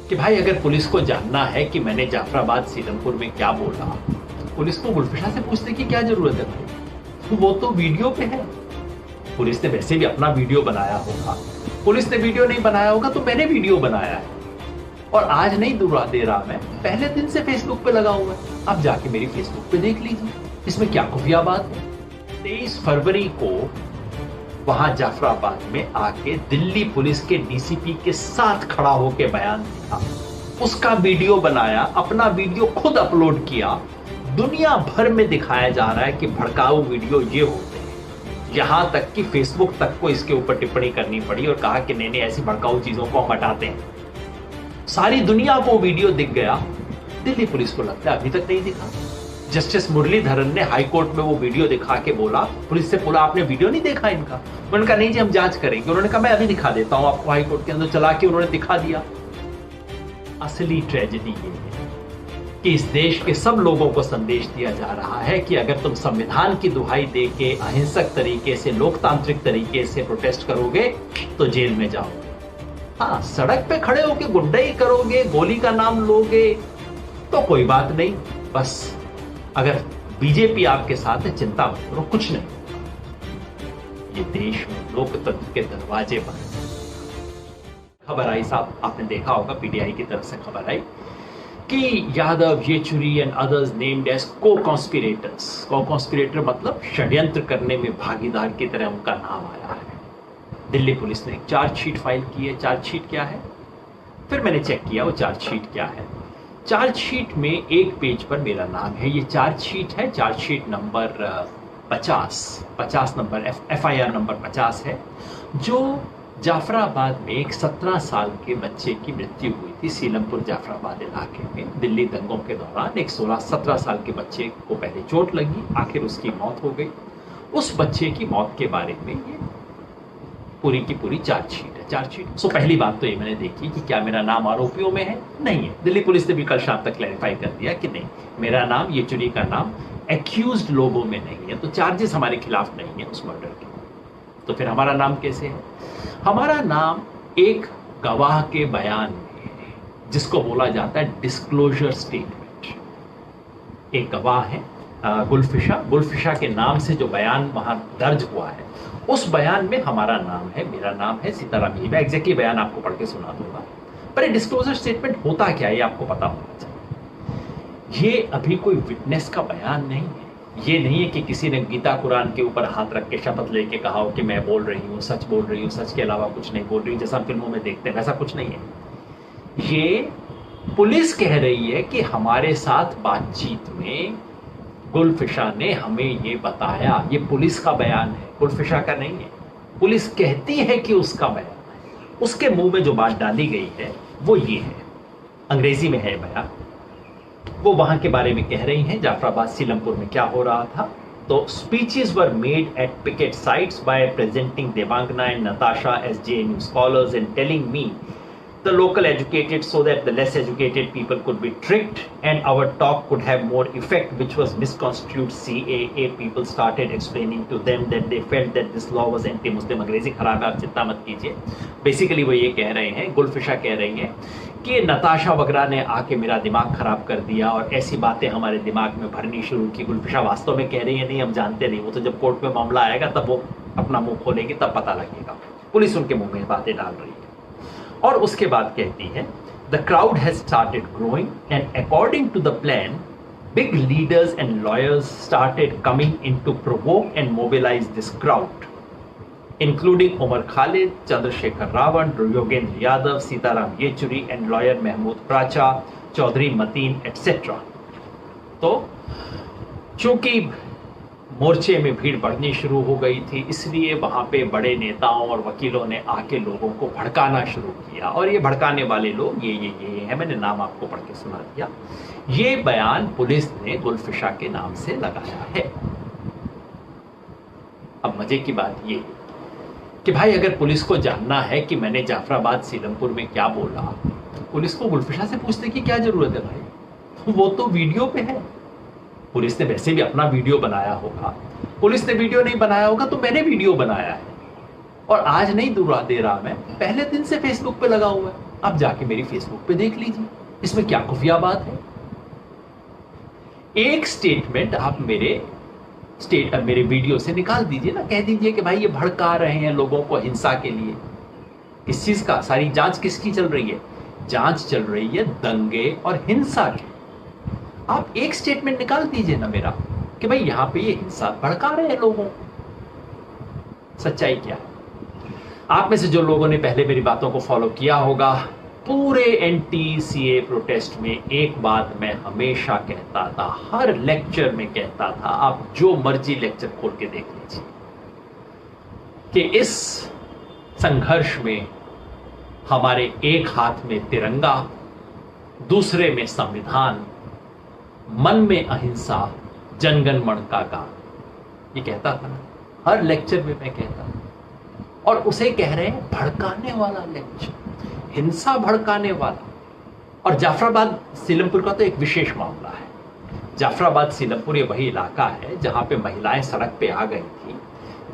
कि भाई अगर पुलिस को जानना है कि मैंने जाफराबाद सीलमपुर में क्या बोला, पुलिस को गुलफिशा से पूछने की क्या जरूरत है भाई? वो तो वीडियो पे है। पुलिस ने वैसे भी अपना वीडियो बनाया होगा, पुलिस ने वीडियो नहीं बनाया होगा तो मैंने वीडियो बनाया है। और आज नहीं दूर दे रहा, मैं पहले दिन से फेसबुक पे लगा हुआ है। आप जाके मेरी फेसबुक पे देख लीजिए, इसमें क्या खुफिया बात है। 23 फरवरी को वहां जाफराबाद में आके दिल्ली पुलिस के डीसीपी के साथ खड़ा होकर बयान दिया, उसका वीडियो बनाया, अपना वीडियो खुद अपलोड किया। दुनिया भर में दिखाया जा रहा है कि भड़काऊ वीडियो ये होते हैं। यहां तक कि फेसबुक तक को इसके ऊपर टिप्पणी करनी पड़ी और कहा कि नहीं ऐसी भड़काऊ चीजों को हम हटाते हैं। सारी दुनिया को वीडियो दिख गया, दिल्ली पुलिस को लगता है अभी तक नहीं दिखा। जस्टिस मुरलीधरन ने हाईकोर्ट में वो वीडियो दिखा के बोला, पुलिस से बोला आपने वीडियो नहीं देखा इनका? उन्होंने कहा नहीं जी हम जांच करेंगे। उन्होंने कहा मैं अभी दिखा देता हूं आपको। हाईकोर्ट के अंदर चला के उन्होंने दिखा दिया। असली ट्रेजेडी ये है कि इस देश के सब लोगों को संदेश दिया जा रहा है कि अगर तुम संविधान की दुहाई दे के अहिंसक तरीके से, लोकतांत्रिक तरीके से प्रोटेस्ट करोगे तो जेल में जाओगे। हाँ, सड़क पे खड़े होके गुंडाई करोगे, गोली का नाम लोगे तो कोई बात नहीं। बस अगर बीजेपी आपके साथ है चिंता मत करो, कुछ नहीं। ये देश में लोकतंत्र के दरवाजे पर खबर आई साहब, आपने देखा होगा पीटीआई की तरफ से खबर आई कि Yadav, Yechury and others named as co-conspirators. Co-conspirator मतलब षड्यंत्र करने में भागीदार की तरह उनका नाम आया है। दिल्ली पुलिस ने एक चार्जशीट फाइल की है। चार्जशीट क्या है? फिर मैंने चेक किया वो चार्जशीट क्या है। चार्जशीट में एक पेज पर मेरा नाम है। ये चार्जशीट है, chargesheet number 50 number, FIR number 50 है, जो जाफराबाद में एक 17 साल के बच्चे की मृत्यु हुई थी सीलमपुर जाफराबाद इलाके में दिल्ली दंगों के दौरान। एक 16-17 साल के बच्चे को पहले चोट लगी, आखिर उसकी मौत हो गई। उस बच्चे की मौत के बारे में ये पूरी की पूरी चार्जशीट है। चार्जशीट पहली बात तो ये मैंने देखी कि क्या मेरा नाम आरोपियों में है? नहीं है। दिल्ली पुलिस ने भी कल शाम तक क्लैरिफाई कर दिया कि नहीं, मेरा नाम, येचुरी का नाम एक्यूज्ड लोगों में नहीं है, तो चार्जेस हमारे खिलाफ नहीं है उस मर्डर के। तो फिर हमारा नाम कैसे है? हमारा नाम एक गवाह के बयान में है, जिसको बोला जाता है डिस्क्लोजर स्टेटमेंट। एक गवाह है गुलफिशा के नाम से जो बयान वहां दर्ज हुआ है, उस बयान में हमारा नाम है, मेरा नाम है सीताराम। मैं एग्जैक्टली बयान आपको पढ़ के सुना दूंगा, पर ये डिस्क्लोजर स्टेटमेंट होता क्या है ये आपको पता होना चाहिए। ये अभी कोई विटनेस का बयान नहीं है। ये नहीं है कि किसी ने गीता कुरान के ऊपर हाथ रख के शपथ लेके कहा हो कि मैं बोल रही हूँ, सच बोल रही हूँ, सच के अलावा कुछ नहीं बोल रही हूँ, जैसा फिल्मों में देखते हैं, वैसा कुछ नहीं है। ये पुलिस कह रही है कि हमारे साथ बातचीत में गुलफिशा ने हमें ये बताया। ये पुलिस का बयान है, गुलफिशा का नहीं है। पुलिस कहती है कि उसका बयान है। उसके मुंह में जो बात डाली गई है वो ये है, अंग्रेजी में है बयान। वो वहां के बारे में कह रही हैं जाफराबाद सीलमपुर में क्या हो रहा था। तो speeches were made at picket sites by presenting Devangana and Natasha as JNU scholars and telling me the local educated so that the less educated people could be tricked and our talk could have more effect, which was misconstrued CAA. People started explaining to them that they felt that this law was anti-Muslim. अंग्रेजी खराब है, आप चिंता मत कीजिए। Basically वो ये कह रहे हैं, गुलफिशा कह रही हैं कि नताशा वगैरह ने आके मेरा दिमाग खराब कर दिया और ऐसी बातें हमारे दिमाग में भरनी शुरू की। गुलफिशा वास्तव में कह रही है नहीं हम जानते नहीं, वो तो जब कोर्ट में मामला आएगा तब वो अपना मुंह खोलेगी, तब पता लगेगा। पुलिस उनके मुंह में बातें डाल रही है। और उसके बाद कहती है the crowd has started growing and according to the plan big leaders and lawyers started coming in to provoke and mobilise this crowd including Umar Khalid, Chandrashekhar Ravan, Yogendra Yadav, Sitaram Yechury and lawyer Mehmood Pracha, Chaudhary Mateen etcetera. तो चूंकि मोर्चे में भीड़ बढ़नी शुरू हो गई थी, इसलिए वहां पे बड़े नेताओं और वकीलों ने आके लोगों को भड़काना शुरू किया। और ये भड़काने वाले लोग ये है, मैंने नाम आपको पढ़ के सुना दिया। ये बयान पुलिस ने गुलफिशा के नाम से लगाया है। अब मजे की बात ये कि भाई अगर पुलिस को जानना है कि मैंने जाफराबाद सीलमपुर में क्या बोला, पुलिस को गुलफिशा से पूछने की क्या जरूरत है भाई? वो तो वीडियो पे है। पुलिस ने वैसे भी अपना वीडियो बनाया होगा, पुलिस ने वीडियो नहीं बनाया होगा तो मैंने वीडियो बनाया है। और आज नहीं दूर दे रहा, मैं पहले दिन से फेसबुक पे लगा हुआ है। आप जाके मेरी फेसबुक पे देख लीजिए, इसमें क्या खुफिया बात है। एक स्टेटमेंट आप मेरे वीडियो से निकाल दीजिए ना, कह दीजिए कि भाई ये भड़का रहे हैं लोगों को हिंसा के लिए। इस चीज का सारी जांच किसकी चल रही है? जांच चल रही है दंगे और हिंसा की। आप एक स्टेटमेंट निकाल दीजिए ना मेरा कि भाई यहां पे ये हिंसा भड़का रहे हैं लोगों। सच्चाई क्या है? आप में से जो लोगों ने पहले मेरी बातों को फॉलो किया होगा, पूरे एंटी सीए प्रोटेस्ट में एक बात मैं हमेशा कहता था, हर लेक्चर में कहता था, आप जो मर्जी लेक्चर खोल के देख लीजिए, कि इस संघर्ष में हमारे एक हाथ में तिरंगा, दूसरे में संविधान, मन में अहिंसा, जनगण मन का गान। ये कहता था ना, हर लेक्चर में मैं कहता था। और उसे कह रहे हैं भड़काने वाला लेक्चर, हिंसा भड़काने वाला। और जाफराबाद सीलमपुर का तो एक विशेष मामला है। जाफराबाद सीलमपुर ये वही इलाका है जहां पे महिलाएं सड़क पे आ गई थी,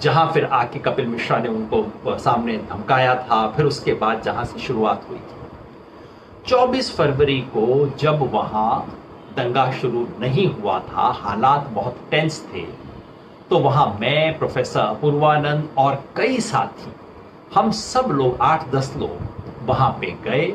जहां फिर आके कपिल मिश्रा ने उनको सामने धमकाया था, फिर उसके बाद जहां से शुरुआत हुई थी। 24 फरवरी को जब वहां दंगा शुरू नहीं हुआ था, हालात बहुत टेंस थे, तो वहां मैं, प्रोफेसर अपूर्वानंद और कई साथी, हम सब लोग 8-10 लोग वहां पे गए।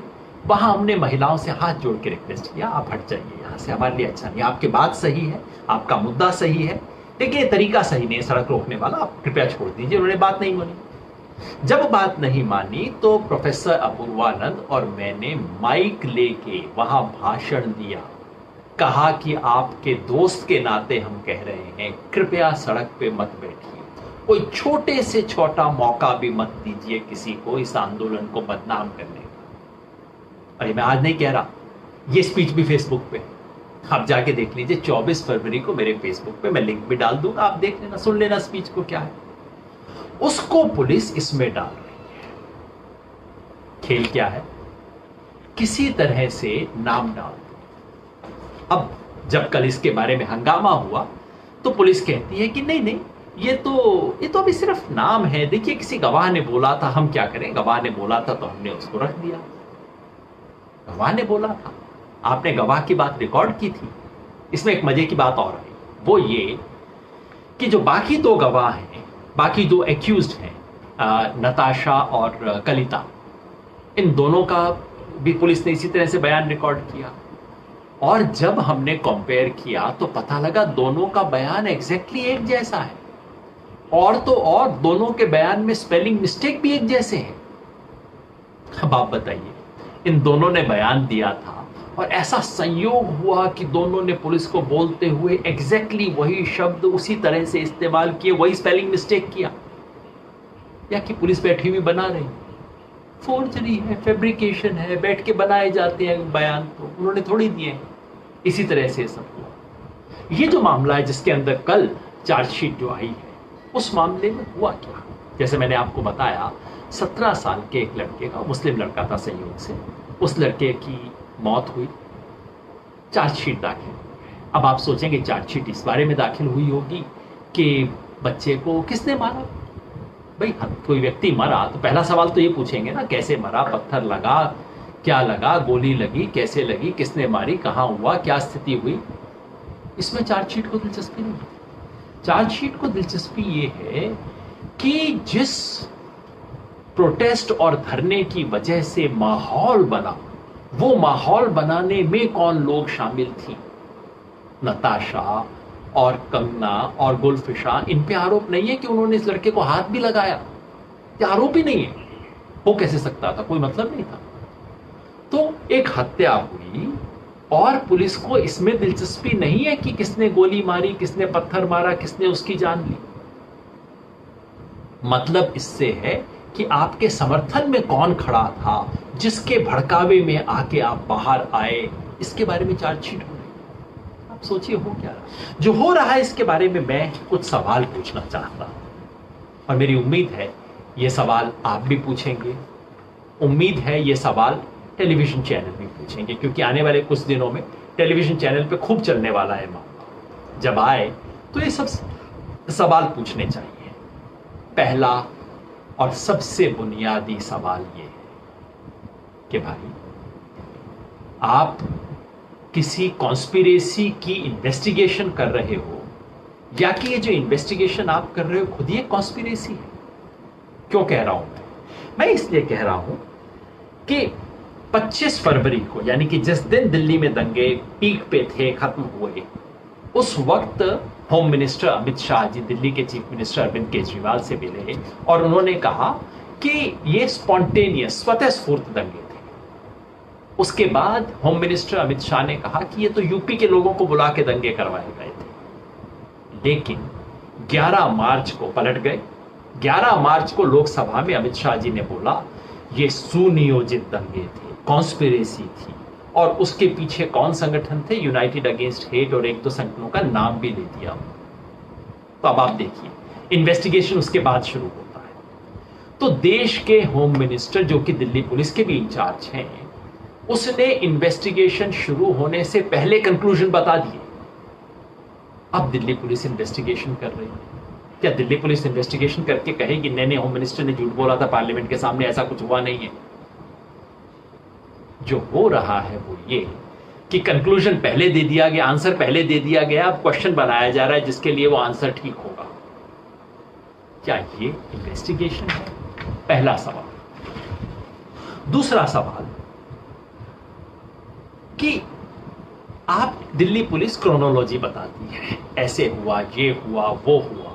वहां हमने महिलाओं से हाथ जोड़ के रिक्वेस्ट किया, आप हट जाइए यहां से, हमारे लिए अच्छा नहीं। आपकी बात सही है, आपका मुद्दा सही है, लेकिन ये तरीका सही नहीं है सड़क रोकने वाला, आप कृपया छोड़ दीजिए। उन्होंने बात नहीं मानी। जब बात नहीं मानी तो प्रोफेसर अपूर्वानंद और मैंने माइक लेके वहां भाषण दिया, कहा कि आपके दोस्त के नाते हम कह रहे हैं, कृपया सड़क पे मत बैठिए, कोई छोटे से छोटा मौका भी मत दीजिए किसी को इस आंदोलन को बदनाम करने का। अरे मैं आज नहीं कह रहा, ये स्पीच भी फेसबुक पे, आप जाके देख लीजिए। 24 फरवरी को मेरे फेसबुक पे मैं लिंक भी डाल दूंगा, आप देख लेना, सुन लेना स्पीच को क्या है। उसको पुलिस इसमें डाल रही है। खेल क्या है? किसी तरह से नाम डाल। अब जब कल इसके बारे में हंगामा हुआ तो पुलिस कहती है कि नहीं नहीं, ये तो अभी सिर्फ नाम है, देखिए किसी गवाह ने बोला था, हम क्या करें, गवाह ने बोला था तो हमने उसको रख दिया। गवाह ने बोला था, आपने गवाह की बात रिकॉर्ड की थी। इसमें एक मजे की बात और है, वो ये कि जो बाकी 2 गवाह हैं, बाकी 2 एक्यूज्ड हैं, नताशा और कलिता, इन दोनों का भी पुलिस ने इसी तरह से बयान रिकॉर्ड किया। और जब हमने कंपेयर किया तो पता लगा दोनों का बयान एग्जैक्टली एक जैसा है, और तो और दोनों के बयान में स्पेलिंग मिस्टेक भी एक जैसे हैं। अब आप बताइए, इन दोनों ने बयान दिया था और ऐसा संयोग हुआ कि दोनों ने पुलिस को बोलते हुए एग्जैक्टली वही शब्द उसी तरह से इस्तेमाल किए, वही स्पेलिंग मिस्टेक किया, या कि पुलिस बैठी हुई बना रही? फोर्जरी है, फैब्रिकेशन है, बैठ के बनाए जाते हैं बयान, तो उन्होंने थोड़ी दिए हैं। इसी तरह से सब हुआ। ये जो मामला है जिसके अंदर कल चार्जशीट जो आई है, उस मामले में हुआ क्या? जैसे मैंने आपको बताया, 17 साल के एक लड़के का, मुस्लिम लड़का था संयोग से, उस लड़के की मौत हुई, चार्जशीट दाखिल हुई। अब आप सोचेंगे चार्जशीट इस बारे में दाखिल हुई होगी कि बच्चे को किसने मारा। भाई कोई व्यक्ति मरा तो पहला सवाल तो ये पूछेंगे ना, कैसे मरा, पत्थर लगा, क्या लगा, गोली लगी, कैसे लगी, किसने मारी, कहां हुआ, क्या स्थिति हुई। इसमें चार्जशीट को दिलचस्पी नहीं है। चार्जशीट को दिलचस्पी ये है कि जिस प्रोटेस्ट और धरने की वजह से माहौल बना, वो माहौल बनाने में कौन लोग शामिल थी। नताशा और कंगना और गुलफिशा, इन पे आरोप नहीं है कि उन्होंने इस लड़के को हाथ भी लगाया, ये आरोप ही नहीं है। वो कैसे सकता था, कोई मतलब नहीं था। तो एक हत्या हुई और पुलिस को इसमें दिलचस्पी नहीं है कि किसने गोली मारी, किसने पत्थर मारा, किसने उसकी जान ली। मतलब इससे है कि आपके समर्थन में कौन खड़ा था, जिसके भड़कावे में आके आप बाहर आए, इसके बारे में चार्जशीट हो रही। आप सोचिए हो क्या रहा, जो हो रहा है इसके बारे में मैं कुछ सवाल पूछना चाहता हूं और मेरी उम्मीद है ये सवाल आप भी पूछेंगे। उम्मीद है ये सवाल टेलीविजन चैनल भी पूछेंगे, क्योंकि आने वाले कुछ दिनों में टेलीविजन चैनल पे खूब चलने वाला है मामला। जब आए तो ये सब सवाल पूछने चाहिए। पहला और सबसे बुनियादी सवाल ये है कि भाई आप किसी कॉन्स्पिरेसी की इन्वेस्टिगेशन कर रहे हो, या कि ये जो इन्वेस्टिगेशन आप कर रहे हो खुद ये कॉन्स्पिरेसी है। क्यों कह रहा हूं मैं इसलिए कह रहा हूं कि 25 फरवरी को, यानी कि जिस दिन दिल्ली में दंगे पीक पे थे, खत्म हुए, उस वक्त होम मिनिस्टर अमित शाह जी दिल्ली के चीफ मिनिस्टर अरविंद केजरीवाल से मिले और उन्होंने कहा कि ये स्पॉन्टेनियस, स्वतः स्फूर्त दंगे थे। उसके बाद होम मिनिस्टर अमित शाह ने कहा कि ये तो यूपी के लोगों को बुला के दंगे करवाए गए थे। लेकिन 11 मार्च को पलट गए। 11 मार्च को लोकसभा में अमित शाह जी ने बोला ये सुनियोजित दंगे थे, कॉन्स्पिरेसी थी, और उसके पीछे कौन संगठन थे? यूनाइटेड अगेंस्ट हेट, और एक दो संगठनों का नाम भी ले दिया। तो अब आप देखिए, इन्वेस्टिगेशन उसके बाद शुरू होता है। तो देश के होम मिनिस्टर, जो कि दिल्ली पुलिस के भी इंचार्ज हैं, उसने इन्वेस्टिगेशन शुरू होने से पहले कंक्लूजन बता दिए। अब दिल्ली पुलिस इन्वेस्टिगेशन कर रही है। क्या दिल्ली पुलिस इन्वेस्टिगेशन करके कहेगी नहीं होम मिनिस्टर ने झूठ बोला था पार्लियामेंट के सामने, ऐसा कुछ हुआ नहीं है? जो हो रहा है वो ये कि कंक्लूजन पहले दे दिया गया, आंसर पहले दे दिया गया, अब क्वेश्चन बनाया जा रहा है जिसके लिए वो आंसर ठीक होगा। क्या ये इन्वेस्टिगेशन है? पहला सवाल। दूसरा सवाल कि आप, दिल्ली पुलिस क्रोनोलॉजी बताती है, ऐसे हुआ, ये हुआ, वो हुआ।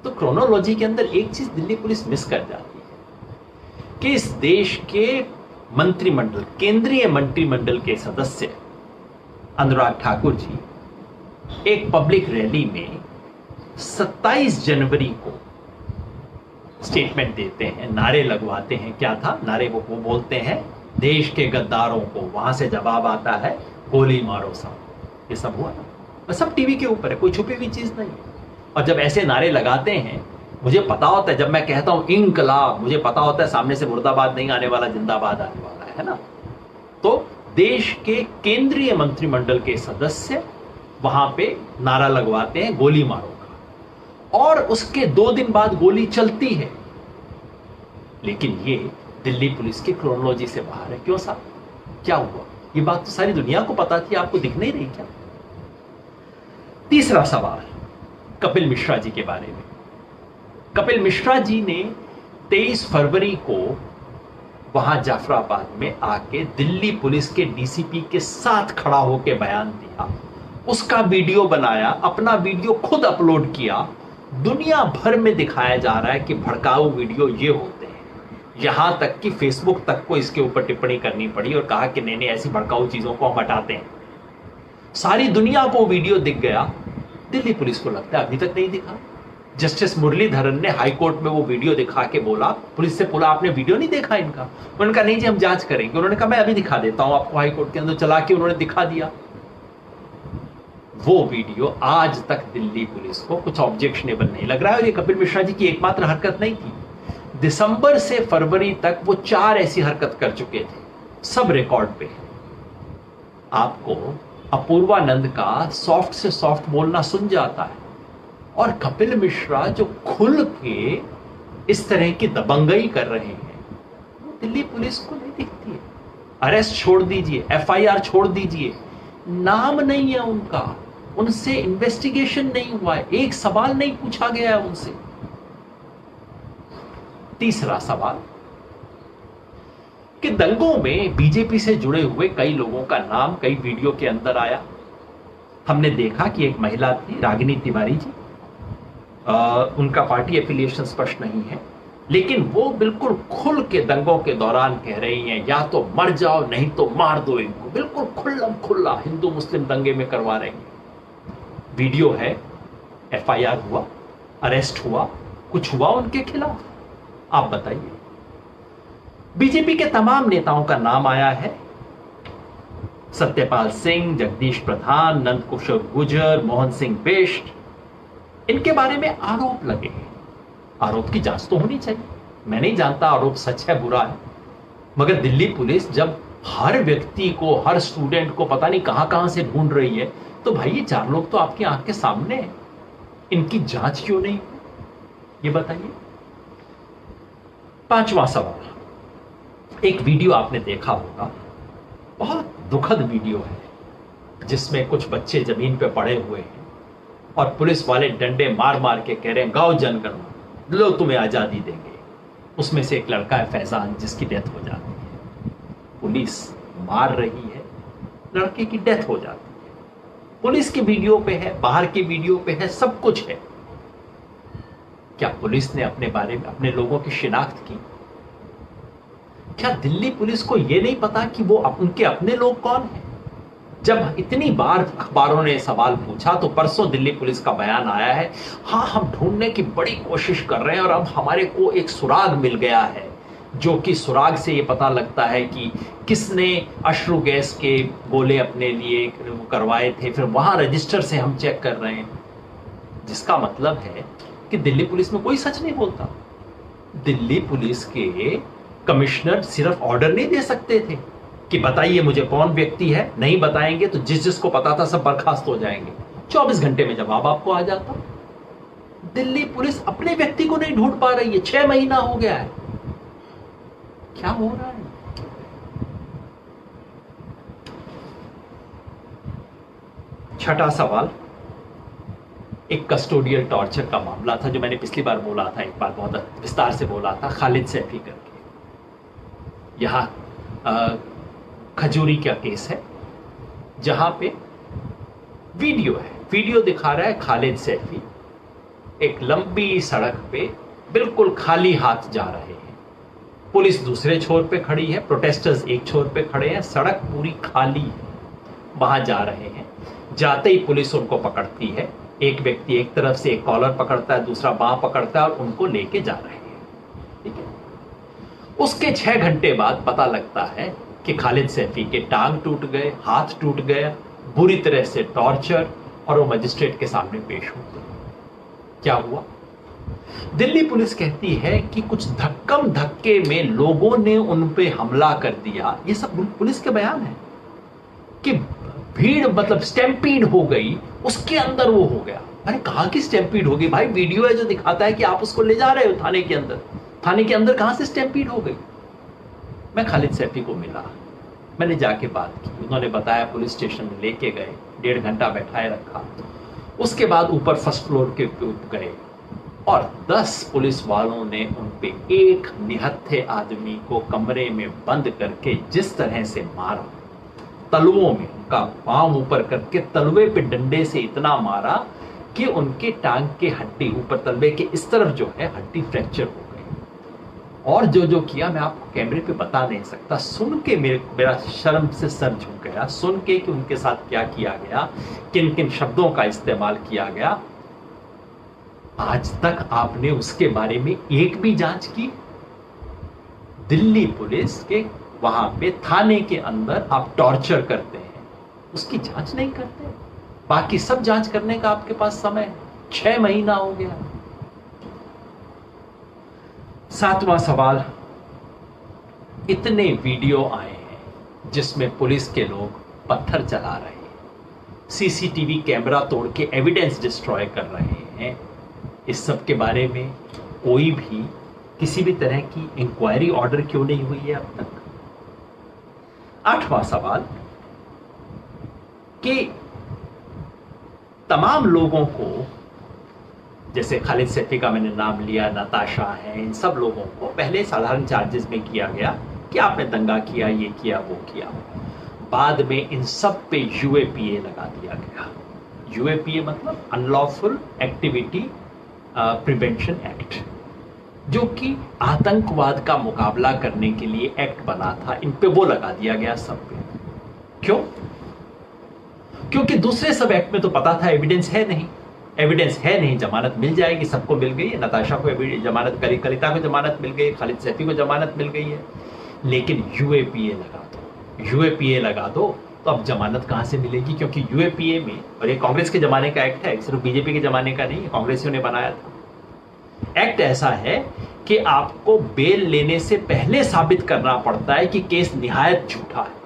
तो क्रोनोलॉजी के अंदर एक चीज दिल्ली पुलिस मिस कर जाती है कि इस देश के मंत्रिमंडल, केंद्रीय मंत्रिमंडल के सदस्य अनुराग ठाकुर जी एक पब्लिक रैली में 27 जनवरी को स्टेटमेंट देते हैं, नारे लगवाते हैं। क्या था नारे? वो बोलते हैं देश के गद्दारों को, वहां से जवाब आता है गोली मारो साहब। ये सब हुआ ना, सब टीवी के ऊपर है, कोई छुपी हुई चीज नहीं है। और जब ऐसे नारे लगाते हैं, मुझे पता होता है, जब मैं कहता हूं इंकलाब, मुझे पता होता है सामने से मुर्दाबाद नहीं आने वाला, जिंदाबाद आने वाला है ना। तो देश के केंद्रीय मंत्रिमंडल के सदस्य वहां पे नारा लगवाते हैं गोली मारो का, और उसके 2 दिन बाद गोली चलती है। लेकिन ये दिल्ली पुलिस की क्रोनोलॉजी से बाहर है। क्यों साहब, क्या हुआ? ये बात तो सारी दुनिया को पता थी, आपको दिख नहीं रही क्या? तीसरा सवाल कपिल मिश्रा जी के बारे में। कपिल मिश्रा जी ने 23 फरवरी को वहां जाफराबाद में आके दिल्ली पुलिस के डीसीपी के साथ खड़ा होकर बयान दिया, उसका वीडियो बनाया, अपना वीडियो खुद अपलोड किया। दुनिया भर में दिखाया जा रहा है कि भड़काऊ वीडियो ये होते हैं। यहां तक कि फेसबुक तक को इसके ऊपर टिप्पणी करनी पड़ी और कहा कि नहीं ऐसी भड़काऊ चीजों को हम हटाते हैं। सारी दुनिया को वीडियो दिख गया, दिल्ली पुलिस को लगता है अभी तक नहीं दिखा। जस्टिस मुरलीधरन ने हाई कोर्ट में वो वीडियो दिखा के बोला, पुलिस से बोला आपने वीडियो नहीं देखा इनका? उन्होंने कहा नहीं जी हम जांच करेंगे। उन्होंने कहा मैं अभी दिखा देता हूं आपको। हाई कोर्ट के अंदर चला के उन्होंने दिखा दिया। वो वीडियो आज तक दिल्ली पुलिस को कुछ ऑब्जेक्शनेबल नहीं लग रहा है। और ये कपिल मिश्रा जी की एकमात्र हरकत नहीं थी। दिसंबर से फरवरी तक वो 4 ऐसी हरकत कर चुके थे, सब रिकॉर्ड पे। आपको अपूर्वानंद का सॉफ्ट से सॉफ्ट बोलना सुन जाता है, और कपिल मिश्रा जो खुल के इस तरह की दबंगई कर रहे हैं, वो दिल्ली पुलिस को नहीं दिखती है। अरेस्ट छोड़ दीजिए, एफआईआर छोड़ दीजिए, नाम नहीं है उनका, उनसे इन्वेस्टिगेशन नहीं हुआ है, एक सवाल नहीं पूछा गया है उनसे। तीसरा सवाल कि दंगों में बीजेपी से जुड़े हुए कई लोगों का नाम कई वीडियो के अंदर आया। हमने देखा कि एक महिला थी, रागिनी तिवारी जी, उनका पार्टी एफिलिएशन स्पष्ट नहीं है, लेकिन वो बिल्कुल खुल के दंगों के दौरान कह रही हैं या तो मर जाओ नहीं तो मार दो इनको। बिल्कुल खुल्लम खुल्ला हिंदू मुस्लिम दंगे में करवा रही हैं। वीडियो है, एफआईआर हुआ, अरेस्ट हुआ, कुछ हुआ उनके खिलाफ? आप बताइए। बीजेपी के तमाम नेताओं का नाम आया है, सत्यपाल सिंह, जगदीश प्रधान, नंदकिशोर गुर्जर, मोहन सिंह बिष्ट, इनके बारे में आरोप लगे हैं। आरोप की जांच तो होनी चाहिए। मैं नहीं जानता आरोप सच है बुरा है, मगर दिल्ली पुलिस जब हर व्यक्ति को, हर स्टूडेंट को पता नहीं कहां कहां से ढूंढ रही है, तो भाई ये 4 लोग तो आपकी आंख के सामने हैं, इनकी जांच क्यों नहीं, ये बताइए। 5वां सवाल, एक वीडियो आपने देखा होगा, बहुत दुखद वीडियो है, जिसमें कुछ बच्चे जमीन पे पड़े हुए हैं और पुलिस वाले डंडे मार मार के कह रहे हैं गाओ जनगण, लो तुम्हें आजादी देंगे। उसमें से एक लड़का है फैजान, जिसकी डेथ हो जाती है। पुलिस मार रही है, लड़के की डेथ हो जाती है। पुलिस की वीडियो पे है, बाहर की वीडियो पे है, सब कुछ है। क्या पुलिस ने अपने बारे में, अपने लोगों की शिनाख्त की? क्या दिल्ली पुलिस को यह नहीं पता कि वो उनके अपने लोग कौन हैं? जब इतनी बार अखबारों ने सवाल पूछा तो परसों दिल्ली पुलिस का बयान आया है, हाँ हम ढूंढने की बड़ी कोशिश कर रहे हैं और अब हमारे को एक सुराग मिल गया है, जो कि सुराग से ये पता लगता है कि किसने अश्रु गैस के गोले अपने लिए करवाए थे। फिर वहां रजिस्टर से हम चेक कर रहे हैं, जिसका मतलब है कि दिल्ली पुलिस में कोई सच नहीं बोलता। दिल्ली पुलिस के कमिश्नर सिर्फ ऑर्डर नहीं दे सकते थे कि बताइए मुझे कौन व्यक्ति है, नहीं बताएंगे तो जिस जिसको पता था सब बर्खास्त हो जाएंगे। 24 घंटे में जवाब आपको आ जाता। दिल्ली पुलिस अपने व्यक्ति को नहीं ढूंढ पा रही है, 6 महीना हो गया है। क्या हो रहा है? छठा सवाल, एक कस्टोडियल टॉर्चर का मामला था, जो मैंने पिछली बार बोला था, एक बार बहुत विस्तार से बोला था, खालिद सैफी करके। यहां खजूरी का केस है, जहां पे वीडियो है, वीडियो दिखा रहा है खालिद सैफी एक लंबी सड़क पे बिल्कुल खाली हाथ जा रहे हैं। पुलिस दूसरे छोर पे खड़ी है, प्रोटेस्टर्स एक छोर पे खड़े हैं, सड़क पूरी खाली है, वहां जा रहे हैं। जाते ही पुलिस उनको पकड़ती है, एक व्यक्ति एक तरफ से एक कॉलर पकड़ता है, दूसरा बांह पकड़ता है और उनको लेके जा रहे हैं। ठीक है। उसके 6 घंटे बाद पता लगता है कि खालिद सैफी के टांग टूट गए, हाथ टूट गया, बुरी तरह से टॉर्चर, और वो मजिस्ट्रेट के सामने पेश हो गए। क्या हुआ? दिल्ली पुलिस कहती है कि कुछ धक्कम धक्के में लोगों ने उन पे हमला कर दिया। ये सब पुलिस के बयान है कि भीड़, मतलब स्टैम्पीड हो गई, उसके अंदर वो हो गया। अरे कहां की स्टैम्पीड हो गई भाई? वीडियो है जो दिखाता है कि आप उसको ले जा रहे हो थाने के अंदर। थाने के अंदर कहां से स्टैम्पीड हो गई? मैं खालिद सैफी को मिला, मैंने जाके बात की, उन्होंने बताया, पुलिस स्टेशन में लेके गए, 1.5 घंटा बैठाए रखा। उसके बाद ऊपर फर्स्ट फ्लोर के गए और 10 पुलिस वालों ने उन पे एक निहत्थे आदमी को कमरे में बंद करके जिस तरह से मारा, तलवों में उनका पांव ऊपर करके तलवे पे डंडे से इतना मारा कि उनके टांग के हड्डी, ऊपर तलवे के इस तरफ जो है हड्डी फ्रैक्चर हो गई। और जो जो किया मैं आपको कैमरे पे बता नहीं सकता। सुन के मेरा शर्म से सर झुक गया, सुन के कि उनके साथ क्या किया गया, किन किन शब्दों का इस्तेमाल किया गया। आज तक आपने उसके बारे में एक भी जांच की? दिल्ली पुलिस के वहां पे थाने के अंदर आप टॉर्चर करते हैं, उसकी जांच नहीं करते। बाकी सब जांच करने का आपके पास समय 6 महीना हो गया। 7वां सवाल, इतने वीडियो आए हैं जिसमें पुलिस के लोग पत्थर चला रहे हैं, सीसीटीवी कैमरा तोड़ के एविडेंस डिस्ट्रॉय कर रहे हैं। इस सब के बारे में कोई भी किसी भी तरह की इंक्वायरी ऑर्डर क्यों नहीं हुई है अब तक? 8वां सवाल, कि तमाम लोगों को, जैसे खालिद सैफी का मैंने नाम लिया, नताशा है, इन सब लोगों को पहले साधारण चार्जेस में किया गया कि आपने दंगा किया, ये किया, वो किया। बाद में इन सब पे यूएपीए लगा दिया गया। यूएपीए मतलब अनलॉफुल एक्टिविटी प्रिवेंशन एक्ट, जो कि आतंकवाद का मुकाबला करने के लिए एक्ट बना था, इन पे वो लगा दिया गया सब पे। क्यों? क्योंकि दूसरे सब एक्ट में तो पता था एविडेंस है नहीं, एविडेंस है नहीं, जमानत मिल जाएगी, सबको मिल गई है। नताशा को जमानत, कलिता को जमानत मिल गई, खालिद सैफी को जमानत मिल गई है। लेकिन यूएपीए लगा दो, यूएपीए लगा दो तो अब जमानत कहां से मिलेगी? क्योंकि यूएपीए में, और ये कांग्रेस के जमाने का एक्ट है, सिर्फ बीजेपी के जमाने का नहीं है, कांग्रेसियों ने बनाया था। एक्ट ऐसा है कि आपको बेल लेने से पहले साबित करना पड़ता है कि केस निहायत झूठा है,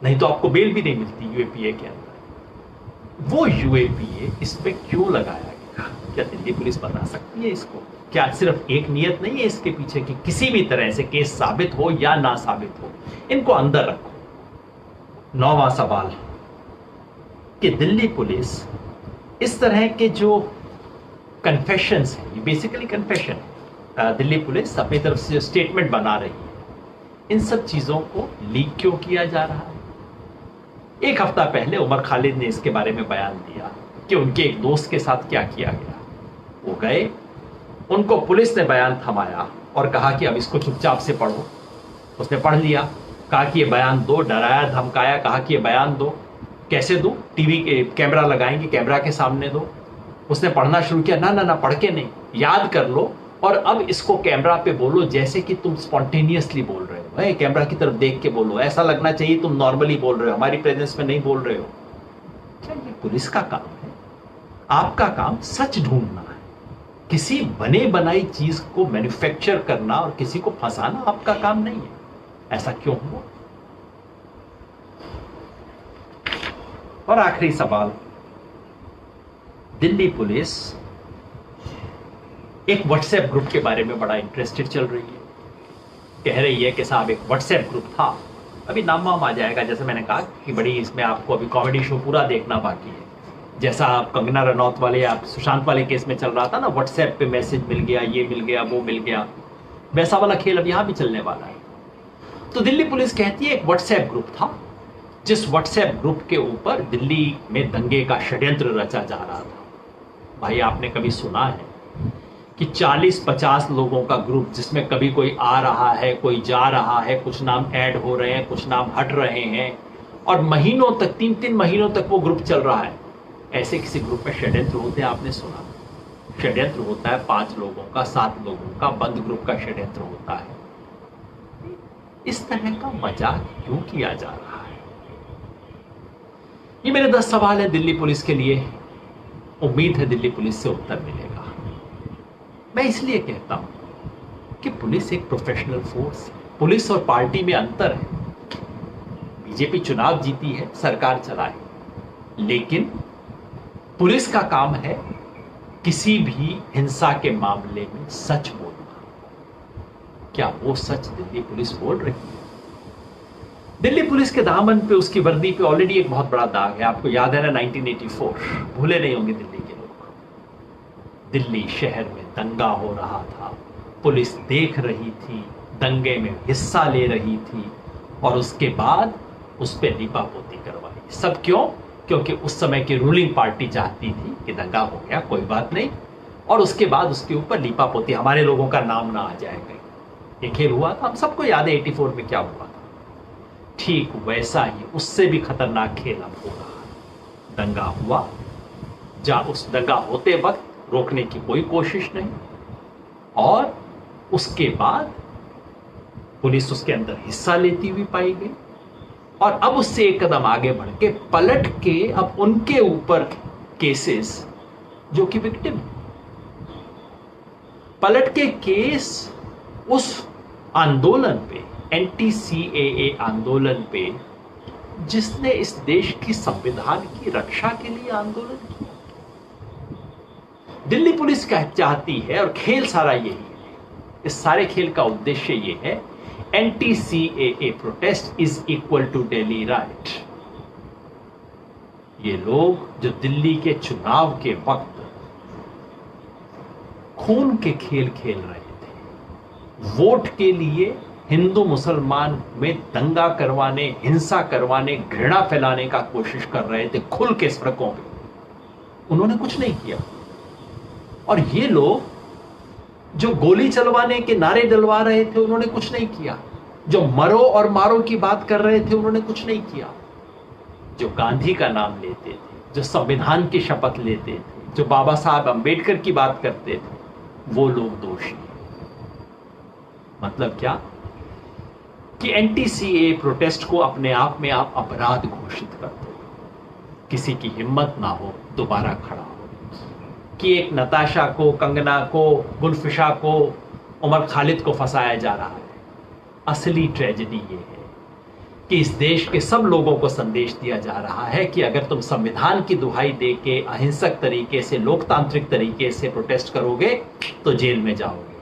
नहीं तो आपको बेल भी नहीं मिलती यूएपीए के अंदर। वो यूएपीए इस पे क्यों लगाया गया? क्या दिल्ली पुलिस बता सकती है इसको? क्या सिर्फ एक नियत नहीं है इसके पीछे कि किसी भी तरह से केस साबित हो या ना साबित हो, इनको अंदर रखो। 9वां सवाल कि दिल्ली पुलिस इस तरह के जो कन्फेशंस है, ये बेसिकली कन्फेशन है, दिल्ली पुलिस अपनी तरफ से जो स्टेटमेंट बना रही है, इन सब चीजों को लीक क्यों किया जा रहा है? एक हफ्ता पहले उमर खालिद ने इसके बारे में बयान दिया कि उनके एक दोस्त के साथ क्या किया गया। वो गए, उनको पुलिस ने बयान थमाया और कहा कि अब इसको चुपचाप से पढ़ो। उसने पढ़ लिया, कहा कि ये बयान दो, डराया धमकाया, कहा कि ये बयान दो। कैसे दो? टीवी के कैमरा लगाएंगे, कैमरा के सामने दो। उसने पढ़ना शुरू किया, ना ना ना, पढ़ के नहीं, याद कर लो और अब इसको कैमरा पे बोलो जैसे कि तुम स्पॉन्टेनियसली बोल रहे हो। भाई कैमरा की तरफ देख के बोलो, ऐसा लगना चाहिए तुम नॉर्मली बोल रहे हो, हमारी प्रेजेंस में नहीं बोल रहे हो। क्या ये पुलिस का काम है? आपका काम सच ढूंढना है, किसी बने बनाई चीज को मैन्युफैक्चर करना और किसी को फंसाना आपका काम नहीं है। ऐसा क्यों हुआ? और आखिरी सवाल, दिल्ली पुलिस एक व्हाट्सएप ग्रुप के बारे में बड़ा इंटरेस्टेड चल रही है। कह रही है कि साहब एक व्हाट्सएप ग्रुप था, अभी नाम वाम आ जाएगा, जैसे मैंने कहा कि बड़ी इसमें आपको अभी कॉमेडी शो पूरा देखना बाकी है। जैसा आप कंगना रनौत वाले या सुशांत वाले केस में चल रहा था ना, व्हाट्सएप पे मैसेज मिल गया, ये मिल गया, वो मिल गया, वैसा वाला खेल अब यहां भी चलने वाला है। तो दिल्ली पुलिस कहती है एक व्हाट्सएप ग्रुप था, जिस व्हाट्सएप ग्रुप के ऊपर दिल्ली में दंगे का षड्यंत्र रचा जा रहा था। भाई आपने कभी सुना है कि 40-50 लोगों का ग्रुप, जिसमें कभी कोई आ रहा है, कोई जा रहा है, कुछ नाम ऐड हो रहे हैं, कुछ नाम हट रहे हैं, और महीनों तक, 3-3 महीनों तक वो ग्रुप चल रहा है। ऐसे किसी ग्रुप में षड्यंत्र होते हैं? आपने सुना? षड्यंत्र होता है 5 लोगों का, 7 लोगों का, बंद ग्रुप का षड्यंत्र होता है। इस तरह का मजाक क्यों किया जा रहा है? ये मेरे 10 सवाल है दिल्ली पुलिस के लिए। उम्मीद है दिल्ली पुलिस से उत्तर मिलेगा। मैं इसलिए कहता हूं कि पुलिस एक प्रोफेशनल फोर्स है। पुलिस और पार्टी में अंतर है। बीजेपी चुनाव जीती है, सरकार चलाए, लेकिन पुलिस का काम है किसी भी हिंसा के मामले में सच बोलना। क्या वो सच दिल्ली पुलिस बोल रही है? दिल्ली पुलिस के दामन पे, उसकी वर्दी पे ऑलरेडी एक बहुत बड़ा दाग है। आपको याद है ना 1984, भूले नहीं होंगे दिल्ली के लोग। दिल्ली शहर में दंगा हो रहा था, पुलिस देख रही थी, दंगे में हिस्सा ले रही थी, और उसके बाद उस पर लीपापोती करवाई। सब क्यों? क्योंकि उस समय की रूलिंग पार्टी चाहती थी कि दंगा हो गया, कोई बात नहीं, और उसके बाद उसके ऊपर लीपापोती, हमारे लोगों का नाम ना आ जाएगा। ये खेल हुआ था, हम सबको याद है 84 में क्या हुआ था। ठीक वैसा ही, उससे भी खतरनाक खेल अब हो रहा है। दंगा हुआ, उस दंगा होते वक्त रोकने की कोई कोशिश नहीं, और उसके बाद पुलिस उसके अंदर हिस्सा लेती हुई पाई गई, और अब उससे एक कदम आगे बढ़ के पलट के अब उनके ऊपर केसेस, जो कि विक्टिम, पलट के केस उस आंदोलन पे, एंटी सीएए आंदोलन पे, जिसने इस देश की संविधान की रक्षा के लिए आंदोलन किया। दिल्ली पुलिस क्या चाहती है, और खेल सारा यही है, इस सारे खेल का उद्देश्य ये है, anti CAA protest is equal to Delhi riot. ये लोग जो दिल्ली के चुनाव के वक्त खून के खेल खेल रहे थे, वोट के लिए हिंदू मुसलमान में दंगा करवाने, हिंसा करवाने, घृणा फैलाने का कोशिश कर रहे थे खुल के सड़कों पे, उन्होंने कुछ नहीं किया। और ये लोग जो गोली चलवाने के नारे डलवा रहे थे, उन्होंने कुछ नहीं किया। जो मरो और मारो की बात कर रहे थे, उन्होंने कुछ नहीं किया। जो गांधी का नाम लेते थे, जो संविधान की शपथ लेते थे, जो बाबा साहब अंबेडकर की बात करते थे, वो लोग दोषी। मतलब क्या कि एंटी सीए प्रोटेस्ट को अपने आप में आप अपराध घोषित कर दो, किसी की हिम्मत ना हो दोबारा खड़ा हो, कि एक नताशा को, कंगना को, गुलफिशा को, उमर खालिद को फंसाया जा रहा है। असली ट्रेजेडी ये है कि इस देश के सब लोगों को संदेश दिया जा रहा है कि अगर तुम संविधान की दुहाई दे के अहिंसक तरीके से, लोकतांत्रिक तरीके से प्रोटेस्ट करोगे तो जेल में जाओगे।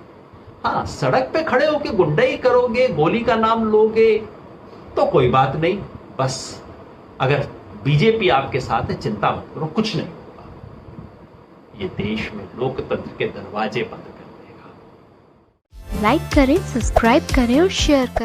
हाँ, सड़क पे खड़े होके गुंडाई करोगे, गोली का नाम लोगे तो कोई बात नहीं, बस अगर बीजेपी आपके साथ है चिंता मत करो, कुछ नहीं होगा। ये देश में लोकतंत्र के दरवाजे बंद कर देगा। लाइक करें, सब्सक्राइब करें और शेयर करें।